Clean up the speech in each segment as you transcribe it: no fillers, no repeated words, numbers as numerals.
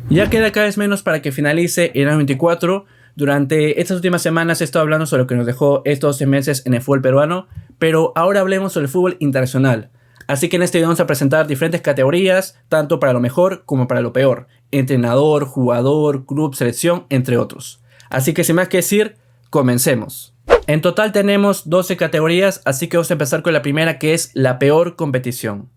Ya queda cada vez menos para que finalice el año 24. Durante estas últimas semanas he estado hablando sobre lo que nos dejó estos 12 meses en el fútbol peruano, pero ahora hablemos sobre el fútbol internacional. Así que en este video vamos a presentar diferentes categorías, tanto para lo mejor como para lo peor. Entrenador, jugador, club, selección, entre otros. Así que sin más que decir, comencemos. En total tenemos 12 categorías, así que vamos a empezar con la primera, que es la peor competición.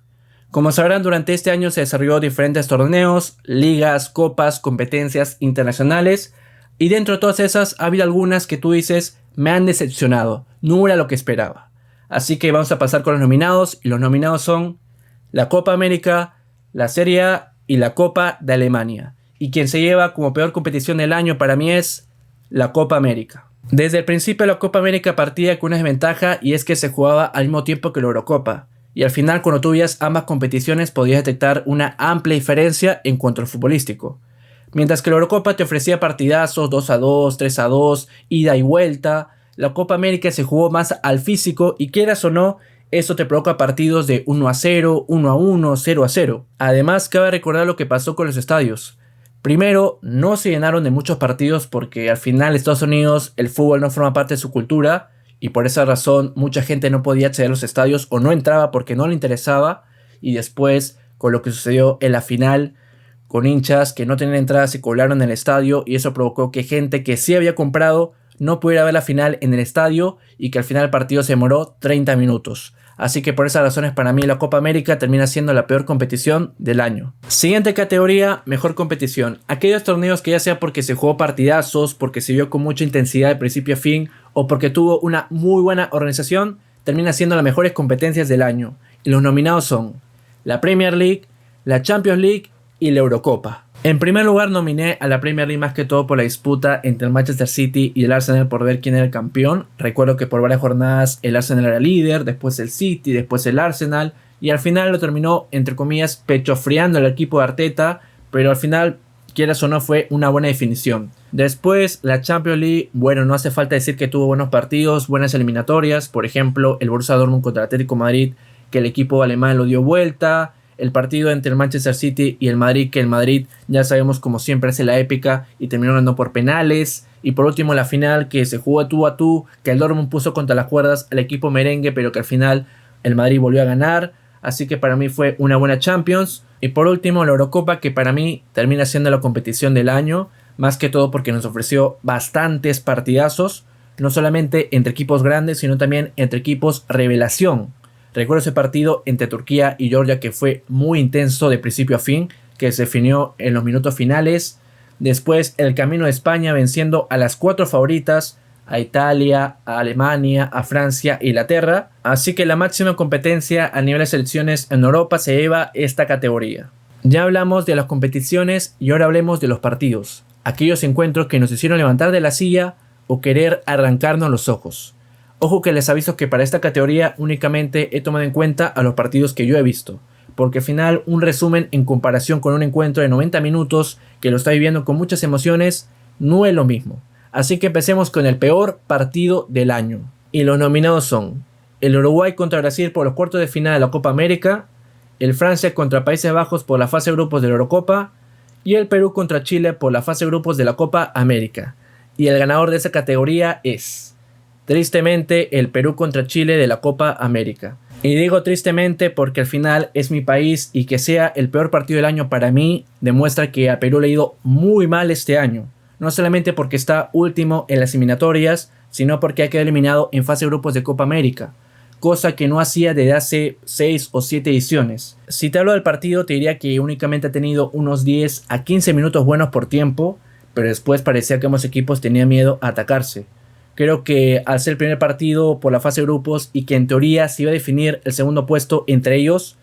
Como sabrán, durante este año se desarrolló diferentes torneos, ligas, copas, competencias internacionales, y dentro de todas esas ha habido algunas que tú dices, me han decepcionado, no era lo que esperaba. Así que vamos a pasar con los nominados, y los nominados son la Copa América, la Serie A y la Copa de Alemania. Y quien se lleva como peor competición del año para mí es la Copa América. Desde el principio la Copa América partía con una desventaja, y es que se jugaba al mismo tiempo que la Eurocopa. Y al final, cuando tú veías ambas competiciones, podías detectar una amplia diferencia en cuanto al futbolístico. Mientras que la Eurocopa te ofrecía partidazos 2-2, 3-2, ida y vuelta, la Copa América se jugó más al físico y quieras o no, eso te provoca partidos de 1-0, 1-1, 0-0. Además, cabe recordar lo que pasó con los estadios. Primero, no se llenaron de muchos partidos porque al final Estados Unidos el fútbol no forma parte de su cultura. Y por esa razón mucha gente no podía acceder a los estadios o no entraba porque no le interesaba. Y después con lo que sucedió en la final con hinchas que no tenían entradas se colaron en el estadio. Y eso provocó que gente que sí había comprado no pudiera ver la final en el estadio. Y que al final el partido se demoró 30 minutos. Así que por esas razones para mí la Copa América termina siendo la peor competición del año. Siguiente categoría, mejor competición. Aquellos torneos que ya sea porque se jugó partidazos, porque se vio con mucha intensidad de principio a fin o porque tuvo una muy buena organización, termina siendo las mejores competencias del año. Y los nominados son la Premier League, la Champions League y la Eurocopa. En primer lugar nominé a la Premier League más que todo por la disputa entre el Manchester City y el Arsenal por ver quién era el campeón. Recuerdo que por varias jornadas el Arsenal era líder, después el City, después el Arsenal, y al final lo terminó, entre comillas, pechofriando el equipo de Arteta, pero al final, quieras o no, fue una buena definición. Después la Champions League, bueno, no hace falta decir que tuvo buenos partidos, buenas eliminatorias, por ejemplo el Borussia Dortmund contra el Atlético de Madrid, que el equipo alemán lo dio vuelta. El partido entre el Manchester City y el Madrid, que el Madrid ya sabemos como siempre hace la épica y terminó ganando por penales. Y por último la final que se jugó tú a tú, que el Dortmund puso contra las cuerdas al equipo merengue, pero que al final el Madrid volvió a ganar. Así que para mí fue una buena Champions. Y por último la Eurocopa, que para mí termina siendo la competición del año, más que todo porque nos ofreció bastantes partidazos, no solamente entre equipos grandes, sino también entre equipos revelación. Recuerdo ese partido entre Turquía y Georgia que fue muy intenso de principio a fin, que se definió en los minutos finales. Después el camino de España venciendo a las 4 favoritas, a Italia, a Alemania, a Francia e Inglaterra. Así que la máxima competencia a nivel de selecciones en Europa se lleva esta categoría. Ya hablamos de las competiciones y ahora hablemos de los partidos. Aquellos encuentros que nos hicieron levantar de la silla o querer arrancarnos los ojos. Ojo que les aviso que para esta categoría únicamente he tomado en cuenta a los partidos que yo he visto, porque al final un resumen en comparación con un encuentro de 90 minutos que lo está viviendo con muchas emociones no es lo mismo. Así que empecemos con el peor partido del año. Y los nominados son el Uruguay contra Brasil por los cuartos de final de la Copa América, el Francia contra Países Bajos por la fase de grupos de la Eurocopa y el Perú contra Chile por la fase de grupos de la Copa América. Y el ganador de esa categoría es, tristemente, el Perú contra Chile de la Copa América. Y digo tristemente porque al final es mi país y que sea el peor partido del año para mí demuestra que a Perú le ha ido muy mal este año. No solamente porque está último en las eliminatorias, sino porque ha quedado eliminado en fase de grupos de Copa América, cosa que no hacía desde hace 6 o 7 ediciones. Si te hablo del partido te diría que únicamente ha tenido unos 10 a 15 minutos buenos por tiempo, pero después parecía que ambos equipos tenían miedo a atacarse. Creo que al ser el primer partido por la fase de grupos y que en teoría se iba a definir el segundo puesto entre ellos,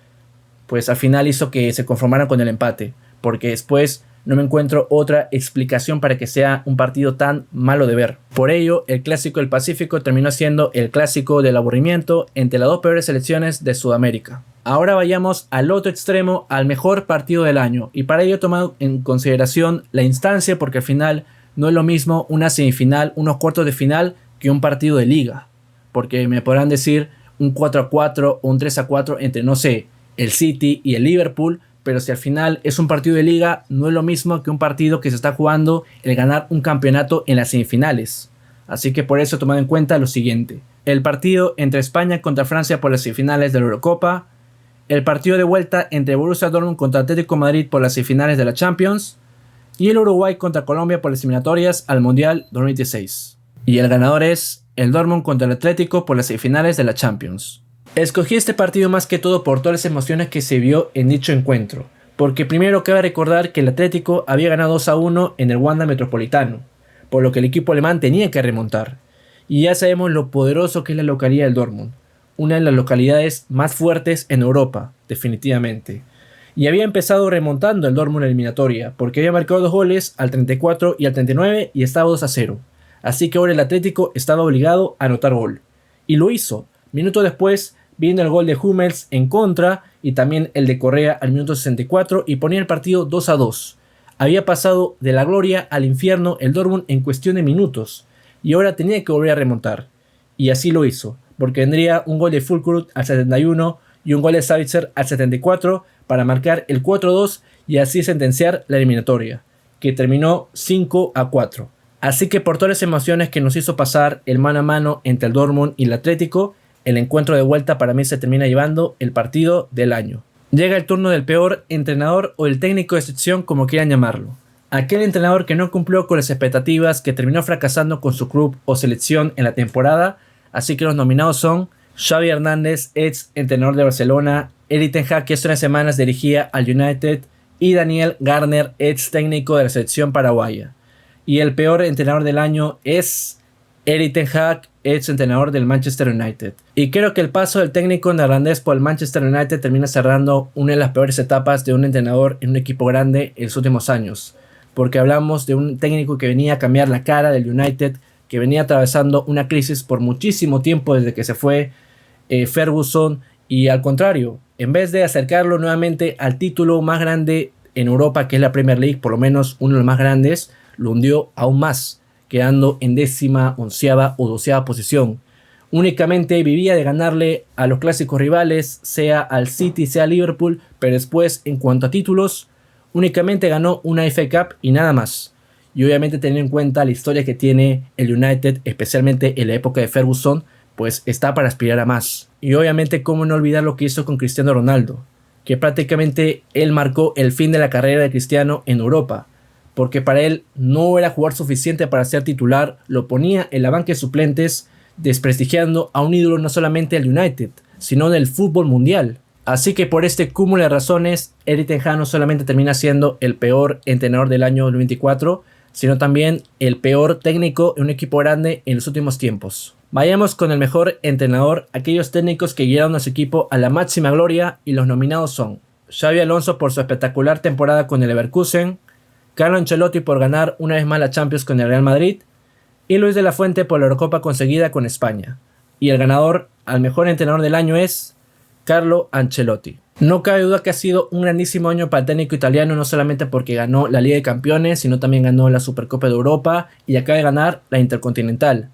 pues al final hizo que se conformaran con el empate, porque después no me encuentro otra explicación para que sea un partido tan malo de ver. Por ello, el Clásico del Pacífico terminó siendo el clásico del aburrimiento entre las dos peores selecciones de Sudamérica. Ahora vayamos al otro extremo, al mejor partido del año, y para ello he tomado en consideración la instancia, porque al final no es lo mismo una semifinal, unos cuartos de final, que un partido de liga. Porque me podrán decir un 4-4 o un 3-4 entre, no sé, el City y el Liverpool, pero si al final es un partido de liga, no es lo mismo que un partido que se está jugando el ganar un campeonato en las semifinales. Así que por eso tomad en cuenta lo siguiente: el partido entre España contra Francia por las semifinales de la Eurocopa, el partido de vuelta entre Borussia Dortmund contra Atlético de Madrid por las semifinales de la Champions, y el Uruguay contra Colombia por las eliminatorias al Mundial 2026. Y el ganador es el Dortmund contra el Atlético por las semifinales de la Champions. Escogí este partido más que todo por todas las emociones que se vio en dicho encuentro, porque primero cabe recordar que el Atlético había ganado 2-1 en el Wanda Metropolitano, por lo que el equipo alemán tenía que remontar. Y ya sabemos lo poderoso que es la localidad del Dortmund, una de las localidades más fuertes en Europa, definitivamente. Y había empezado remontando el Dortmund en la eliminatoria, porque había marcado 2 goles al 34 y al 39 y estaba 2-0. Así que ahora el Atlético estaba obligado a anotar gol. Y lo hizo. Minutos después vino el gol de Hummels en contra y también el de Correa al minuto 64 y ponía el partido 2-2. Había pasado de la gloria al infierno el Dortmund en cuestión de minutos y ahora tenía que volver a remontar. Y así lo hizo, porque vendría un gol de Füllkrug al 71 y un gol de Savitzer al 74 para marcar el 4-2 y así sentenciar la eliminatoria, que terminó 5-4. Así que por todas las emociones que nos hizo pasar el mano a mano entre el Dortmund y el Atlético, el encuentro de vuelta para mí se termina llevando el partido del año. Llega el turno del peor entrenador o el técnico de excepción, como quieran llamarlo. Aquel entrenador que no cumplió con las expectativas, que terminó fracasando con su club o selección en la temporada. Así que los nominados son Xavi Hernández, ex entrenador de Barcelona, Erik ten Hag, que hace unas semanas dirigía al United, y Daniel Garner, ex técnico de la selección paraguaya. Y el peor entrenador del año es Erik ten Hag, ex entrenador del Manchester United. Y creo que el paso del técnico neerlandés por el Manchester United termina cerrando una de las peores etapas de un entrenador en un equipo grande en los últimos años. Porque hablamos de un técnico que venía a cambiar la cara del United, que venía atravesando una crisis por muchísimo tiempo desde que se fue Ferguson, y al contrario, en vez de acercarlo nuevamente al título más grande en Europa, que es la Premier League, por lo menos uno de los más grandes, lo hundió aún más, quedando en 10ª, 11ª o 12ª posición. Únicamente vivía de ganarle a los clásicos rivales, sea al City, sea al Liverpool, pero después, en cuanto a títulos, únicamente ganó una FA Cup y nada más. Y obviamente teniendo en cuenta la historia que tiene el United, especialmente en la época de Ferguson, pues está para aspirar a más. Y obviamente cómo no olvidar lo que hizo con Cristiano Ronaldo, que prácticamente él marcó el fin de la carrera de Cristiano en Europa, porque para él no era jugar suficiente para ser titular, lo ponía en la banca de suplentes, desprestigiando a un ídolo no solamente del United, sino del fútbol mundial. Así que por este cúmulo de razones, Erik ten Hag no solamente termina siendo el peor entrenador del año 2024, sino también el peor técnico en un equipo grande en los últimos tiempos. Vayamos con el mejor entrenador, aquellos técnicos que guiaron a su equipo a la máxima gloria, y los nominados son Xabi Alonso por su espectacular temporada con el Leverkusen, Carlo Ancelotti por ganar una vez más la Champions con el Real Madrid, y Luis de la Fuente por la Eurocopa conseguida con España. Y el ganador al mejor entrenador del año es Carlo Ancelotti. No cabe duda que ha sido un grandísimo año para el técnico italiano, no solamente porque ganó la Liga de Campeones, sino también ganó la Supercopa de Europa y acaba de ganar la Intercontinental.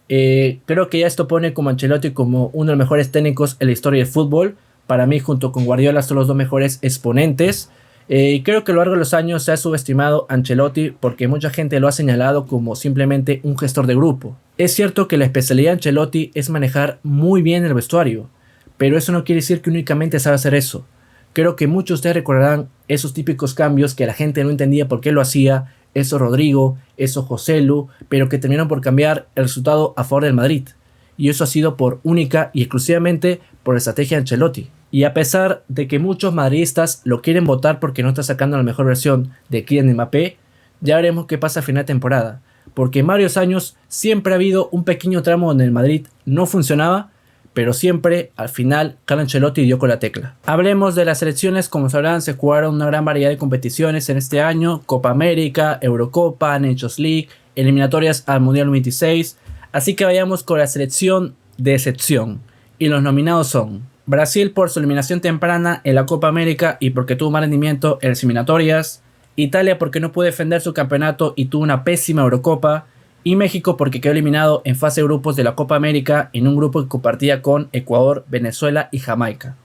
Creo que ya esto pone como Ancelotti como uno de los mejores técnicos en la historia del fútbol. Para mí, junto con Guardiola, son los dos mejores exponentes. Y creo que a lo largo de los años se ha subestimado a Ancelotti porque mucha gente lo ha señalado como simplemente un gestor de grupo. Es cierto que la especialidad de Ancelotti es manejar muy bien el vestuario, pero eso no quiere decir que únicamente sabe hacer eso. Creo que muchos de ustedes recordarán esos típicos cambios que la gente no entendía por qué lo hacía, eso Rodrigo, eso Joselu, pero que terminaron por cambiar el resultado a favor del Madrid. Y eso ha sido por única y exclusivamente por la estrategia de Ancelotti. Y a pesar de que muchos madridistas lo quieren votar porque no está sacando la mejor versión de Kylian Mbappé, ya veremos qué pasa a final de temporada. Porque en varios años siempre ha habido un pequeño tramo donde el Madrid no funcionaba, pero siempre al final Carlo Ancelotti dio con la tecla. Hablemos de las selecciones. Como sabrán, se jugaron una gran variedad de competiciones en este año: Copa América, Eurocopa, Nations League, eliminatorias al Mundial 26. Así que vayamos con la selección de excepción. Y los nominados son Brasil por su eliminación temprana en la Copa América y porque tuvo mal rendimiento en las eliminatorias, Italia porque no pudo defender su campeonato y tuvo una pésima Eurocopa, y México porque quedó eliminado en fase de grupos de la Copa América en un grupo que compartía con Ecuador, Venezuela y Jamaica.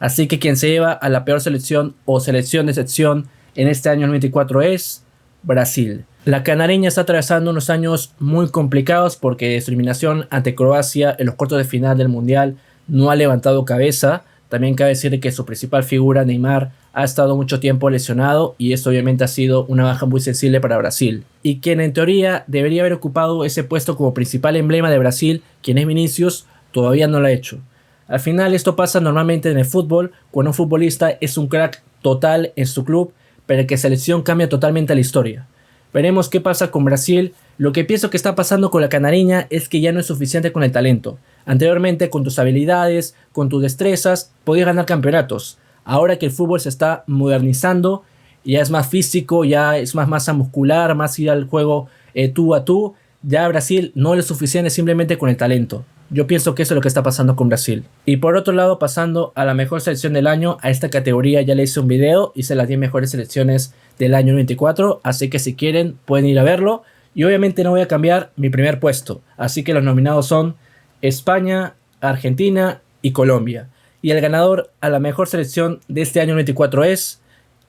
Así que quien se lleva a la peor selección o selección de excepción en este año 2024 es Brasil. La canareña está atravesando unos años muy complicados porque su eliminación ante Croacia en los cuartos de final del Mundial no ha levantado cabeza. También cabe decir que su principal figura, Neymar, ha estado mucho tiempo lesionado y esto obviamente ha sido una baja muy sensible para Brasil. Y quien en teoría debería haber ocupado ese puesto como principal emblema de Brasil, quien es Vinicius, todavía no lo ha hecho. Al final esto pasa normalmente en el fútbol, cuando un futbolista es un crack total en su club, pero que selección cambia totalmente la historia. Veremos qué pasa con Brasil. Lo que pienso que está pasando con la canareña es que ya no es suficiente con el talento. Anteriormente, con tus habilidades, con tus destrezas, podías ganar campeonatos. Ahora que el fútbol se está modernizando, ya es más físico, ya es más masa muscular, más ir al juego tú a tú, ya Brasil no es suficiente simplemente con el talento. Yo pienso que eso es lo que está pasando con Brasil. Y por otro lado, pasando a la mejor selección del año, a esta categoría ya le hice un video, hice las 10 mejores selecciones del año 24, así que si quieren pueden ir a verlo. Y obviamente no voy a cambiar mi primer puesto, así que los nominados son España, Argentina y Colombia. Y el ganador a la mejor selección de este año 24 es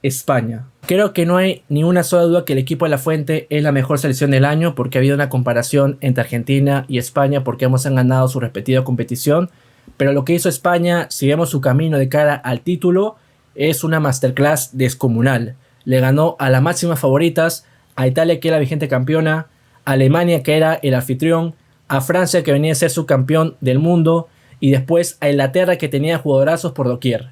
España. Creo que no hay ni una sola duda que el equipo de La Fuente es la mejor selección del año porque ha habido una comparación entre Argentina y España porque ambos han ganado su respectiva competición. Pero lo que hizo España, si vemos su camino de cara al título, es una masterclass descomunal. Le ganó a las máximas favoritas, a Italia que era la vigente campeona, a Alemania que era el anfitrión, a Francia que venía a ser subcampeón del mundo y después a Inglaterra que tenía jugadorazos por doquier.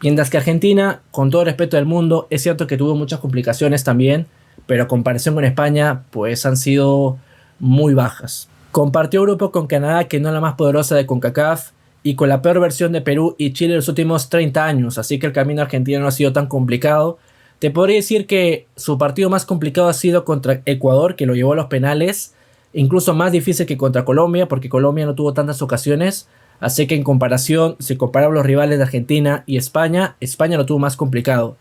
Mientras que Argentina, con todo el respeto del mundo, es cierto que tuvo muchas complicaciones también, pero a comparación con España, pues han sido muy bajas. Compartió grupo con Canadá, que no es la más poderosa de CONCACAF, y con la peor versión de Perú y Chile en los últimos 30 años, así que el camino argentino no ha sido tan complicado. Te podría decir que su partido más complicado ha sido contra Ecuador, que lo llevó a los penales, incluso más difícil que contra Colombia, porque Colombia no tuvo tantas ocasiones. Así que en comparación, si comparamos los rivales de Argentina y España, España lo tuvo más complicado.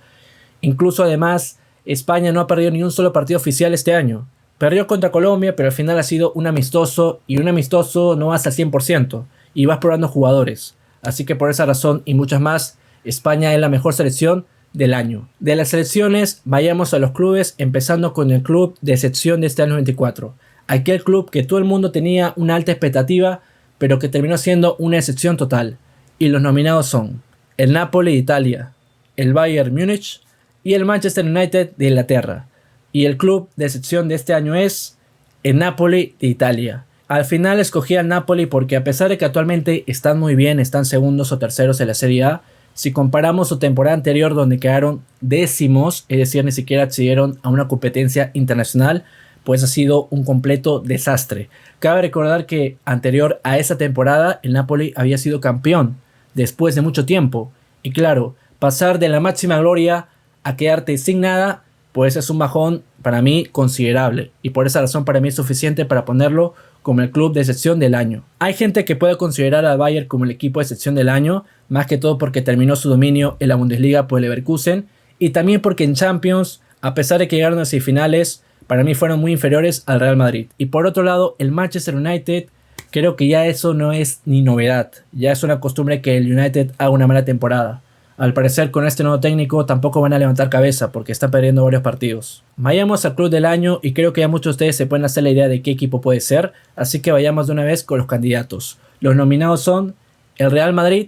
Incluso además, España no ha perdido ni un solo partido oficial este año. Perdió contra Colombia, pero al final ha sido un amistoso, y un amistoso no vas al 100%, y vas probando jugadores. Así que por esa razón y muchas más, España es la mejor selección del año. De las selecciones, vayamos a los clubes, empezando con el club de excepción de este año 24. Aquel club que todo el mundo tenía una alta expectativa, pero que terminó siendo una excepción total. Y los nominados son el Napoli de Italia, el Bayern Múnich y el Manchester United de Inglaterra. Y el club de excepción de este año es el Napoli de Italia. Al final escogí al Napoli porque a pesar de que actualmente están muy bien, están segundos o terceros en la Serie A, si comparamos su temporada anterior donde quedaron décimos, es decir, ni siquiera accedieron a una competencia internacional, pues ha sido un completo desastre. Cabe recordar que anterior a esa temporada el Napoli había sido campeón después de mucho tiempo. Y claro, pasar de la máxima gloria a quedarte sin nada, pues es un bajón para mí considerable. Y por esa razón para mí es suficiente para ponerlo como el club de excepción del año. Hay gente que puede considerar al Bayern como el equipo de excepción del año, más que todo porque terminó su dominio en la Bundesliga por el Leverkusen y también porque en Champions, a pesar de que llegaron a semifinales, para mí fueron muy inferiores al Real Madrid. Y por otro lado, el Manchester United, creo que ya eso no es ni novedad. Ya es una costumbre que el United haga una mala temporada. Al parecer con este nuevo técnico tampoco van a levantar cabeza porque está perdiendo varios partidos. Vayamos al club del año y creo que ya muchos de ustedes se pueden hacer la idea de qué equipo puede ser. Así que vayamos de una vez con los candidatos. Los nominados son el Real Madrid,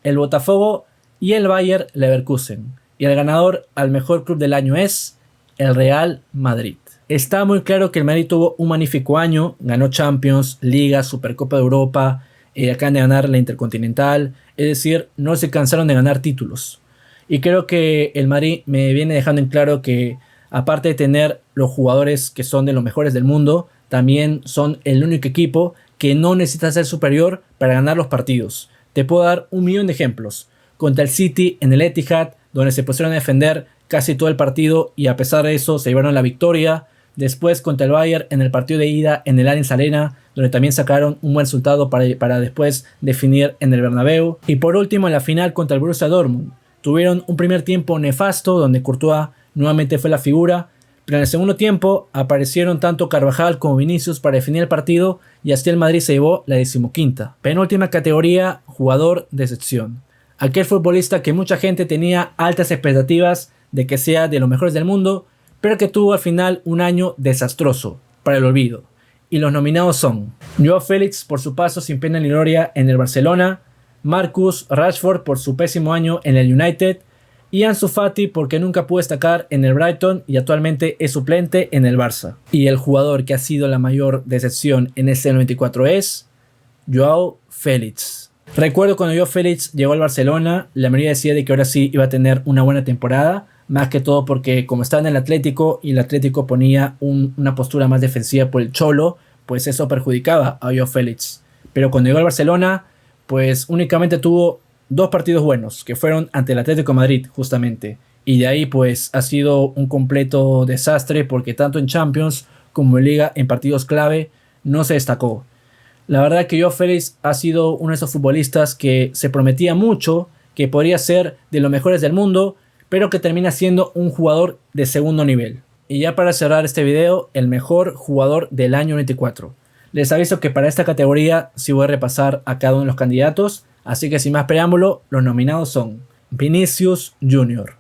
el Botafogo y el Bayer Leverkusen. Y el ganador al mejor club del año es el Real Madrid. Está muy claro que el Madrid tuvo un magnífico año, ganó Champions, Liga, Supercopa de Europa, acaban de ganar la Intercontinental, es decir, no se cansaron de ganar títulos. Y creo que el Madrid me viene dejando en claro que aparte de tener los jugadores que son de los mejores del mundo, también son el único equipo que no necesita ser superior para ganar los partidos. Te puedo dar 1.000.000 de ejemplos. Contra el City en el Etihad, donde se pusieron a defender casi todo el partido y a pesar de eso se llevaron la victoria. Después contra el Bayern en el partido de ida en el Allianz Arena, donde también sacaron un buen resultado para después definir en el Bernabéu. Y por último en la final contra el Borussia Dortmund. Tuvieron un primer tiempo nefasto donde Courtois nuevamente fue la figura, pero en el segundo tiempo aparecieron tanto Carvajal como Vinicius para definir el partido y así el Madrid se llevó la 15ª. Penúltima categoría, jugador de excepción. Aquel futbolista que mucha gente tenía altas expectativas de que sea de los mejores del mundo, pero que tuvo al final un año desastroso, para el olvido. Y los nominados son Joao Félix por su paso sin pena ni gloria en el Barcelona, Marcus Rashford por su pésimo año en el United y Ansu Fati porque nunca pudo destacar en el Brighton y actualmente es suplente en el Barça. Y el jugador que ha sido la mayor decepción en este 94 es Joao Félix. Recuerdo cuando Joao Félix llegó al Barcelona, la mayoría decía de que ahora sí iba a tener una buena temporada, más que todo porque como estaba en el Atlético y el Atlético ponía una postura más defensiva por el Cholo, pues eso perjudicaba a Joao Félix. Pero cuando llegó al Barcelona, pues únicamente tuvo 2 partidos buenos, que fueron ante el Atlético de Madrid justamente. Y de ahí pues ha sido un completo desastre porque tanto en Champions como en Liga en partidos clave no se destacó. La verdad que Joao Félix ha sido uno de esos futbolistas que se prometía mucho, que podría ser de los mejores del mundo, pero que termina siendo un jugador de segundo nivel. Y ya para cerrar este video, el mejor jugador del año 94. Les aviso que para esta categoría sí voy a repasar a cada uno de los candidatos, así que sin más preámbulo, los nominados son Vinicius Jr.,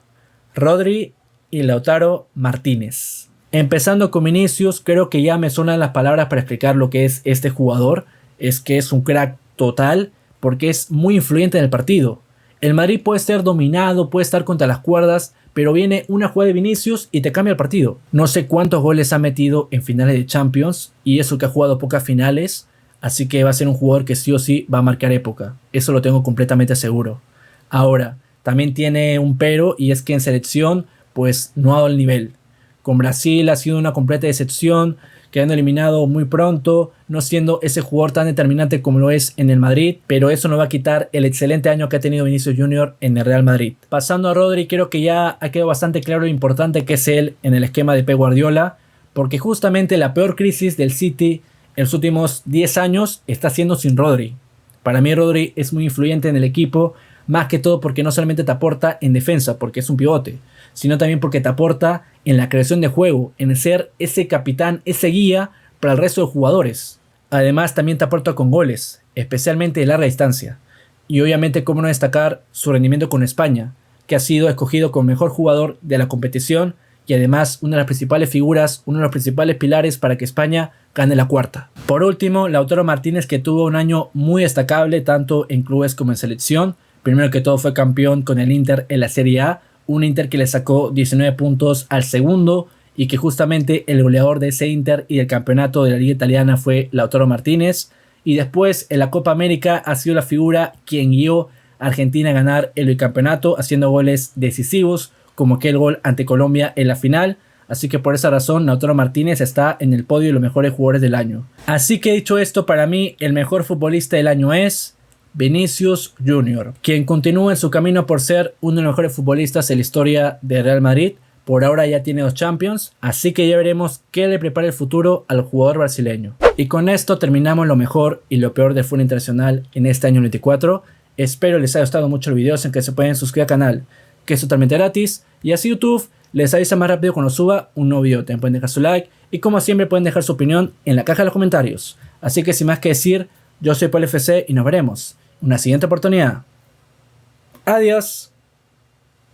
Rodri y Lautaro Martínez. Empezando con Vinicius, creo que ya me suenan las palabras para explicar lo que es este jugador. Es que es un crack total porque es muy influyente en el partido. El Madrid puede ser dominado, puede estar contra las cuerdas, pero viene una jugada de Vinicius y te cambia el partido. No sé cuántos goles ha metido en finales de Champions y eso que ha jugado pocas finales, así que va a ser un jugador que sí o sí va a marcar época. Eso lo tengo completamente seguro. Ahora, también tiene un pero y es que en selección pues no ha dado el nivel. Con Brasil ha sido una completa decepción, quedando eliminado muy pronto, no siendo ese jugador tan determinante como lo es en el Madrid, pero eso no va a quitar el excelente año que ha tenido Vinicius Jr. en el Real Madrid. Pasando a Rodri, creo que ya ha quedado bastante claro lo importante que es él en el esquema de Pep Guardiola, porque justamente la peor crisis del City en los últimos 10 años está siendo sin Rodri. Para mí Rodri es muy influyente en el equipo, más que todo porque no solamente te aporta en defensa, porque es un pivote, sino también porque te aporta en la creación de juego, en ser ese capitán, ese guía para el resto de jugadores. Además también te aporta con goles, especialmente de larga distancia. Y obviamente cómo no destacar su rendimiento con España, que ha sido escogido como mejor jugador de la competición y además una de las principales figuras, uno de los principales pilares para que España gane la cuarta. Por último, Lautaro Martínez, que tuvo un año muy destacable tanto en clubes como en selección. Primero que todo fue campeón con el Inter en la Serie A, un Inter que le sacó 19 puntos al segundo y que justamente el goleador de ese Inter y del campeonato de la Liga Italiana fue Lautaro Martínez. Y después en la Copa América ha sido la figura quien guió a Argentina a ganar el bicampeonato haciendo goles decisivos como aquel gol ante Colombia en la final. Así que por esa razón Lautaro Martínez está en el podio de los mejores jugadores del año. Así que dicho esto, para mí el mejor futbolista del año es Vinicius Jr., quien continúa en su camino por ser uno de los mejores futbolistas en la historia de Real Madrid. Por ahora ya tiene 2 Champions, así que ya veremos qué le prepara el futuro al jugador brasileño. Y con esto terminamos lo mejor y lo peor del fútbol internacional en este año 24. Espero les haya gustado mucho el video, en que se pueden suscribir al canal, que es totalmente gratis, y así YouTube les avisa más rápido cuando suba un nuevo video. También pueden dejar su like y como siempre pueden dejar su opinión en la caja de los comentarios. Así que sin más que decir, yo soy Paul FC y nos veremos en una siguiente oportunidad. Adiós.